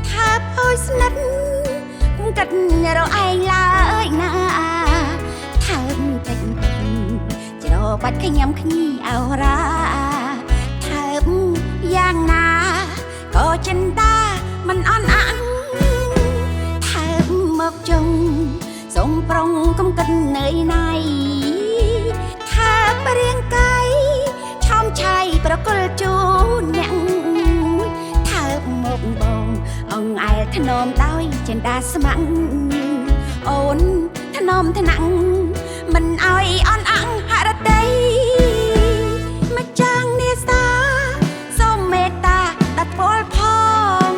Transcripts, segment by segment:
ថាអើយស្និទ្ធកាត់រកឯងឡើយណាថើបតិចច្របាច់ខ្ញុំគ្នាអោរាថើបយ៉ាងណាក៏ចិនតាមិនអន់អាំងថើបមកចុងសូមប្រុងកុំគិតនឿយណាយថើបរៀងកាយឆោមឆៃប្រគល់ជូនអ្នកថើបមកបងអងឯលធ្នមដោយចិនតាស្មាំងអូនធ្នមថ្នាក់មិនអោយអន់អាំងហរតីមកចាងនេសាសូមមេត្តាដាក់ពលផង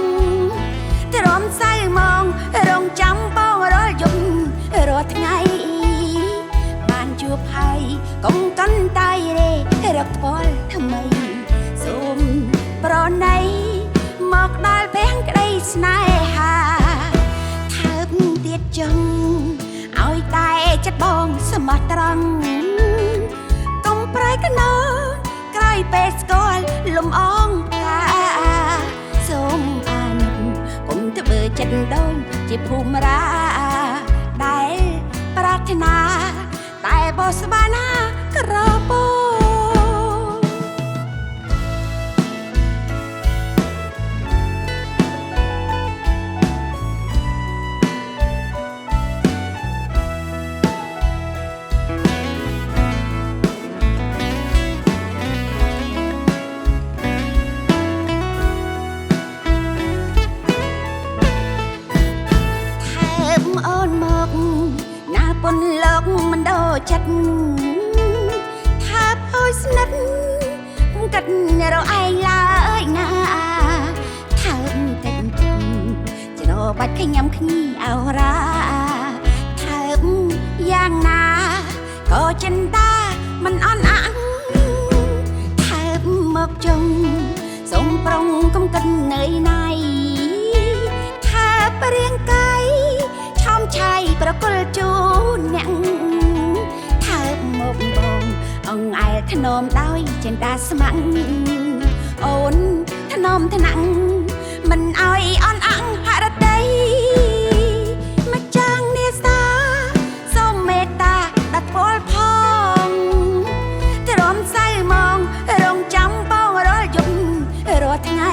ទ្រាំសៅមងរងចាំបងរាល់យប់រាល់ថ្ងៃបានជួបហើយកុំកន់តែរេរកពលថ្មីសូមប្រណីមកដល់ពេលក្តីស្នេហាថើបទៀតចង់ឲ្យតែចិត្តបងស្មោះត្រង់កុំប្រែកណោក្រោយពេលស្គាល់លំអងកាសូមអាណិតកុំធ្វើចិត្តដូចជាភូមិរាដែលប្រាថ្នាតែបោះស្បាណាក្រពោអូនមកណាពន្លកមិនដូរចិត្តថាអើយស្និទ្ធកាត់រកឯងឡើយណាថើបតិចច្របាច់ខ្ញុំគ្នាអោរាថើបយ៉ាងណាក៏ចិនតាមិនអន់អាំងថើបមកចុងសូមប្រុងកុំគិតនឿយណាយថើបរៀងកាយឆោមឆៃប្រគល់ជូនអ្នកថើបមកបងអងឯលធ្នមដោយចិនតាស្មាំងអូនធ្នមថ្នាក់មិនអោយអន់អាំងហរតីមកចាងនេសាសូមមេត្តាដាក់ពលផងទ្រាំសៅមងរងចាំបងរាល់យប់រាល់ថ្ងៃ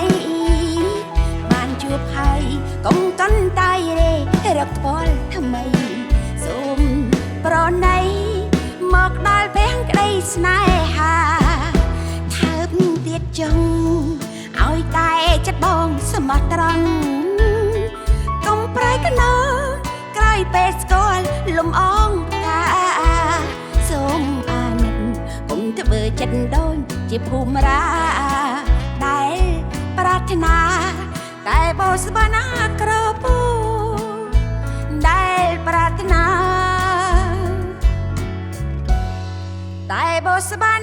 បានជួបហើយកុំកន់តែរេរកពលថ្មីសូមប្រណីមកដល់ពេលក្តីស្នេហាថើបទៀតចង់ឲ្យតែចិត្តបងស្មោះត្រង់កុំប្រែកណោក្រោយពេលស្គាល់លំអងកាសូមអាណិតកុំធ្វើចិត្តដូចជាភូមិរាដែលប្រាថ្នាតែបោស្បាណាក្រពោដែលប្រាថ្នាតែបោស្បា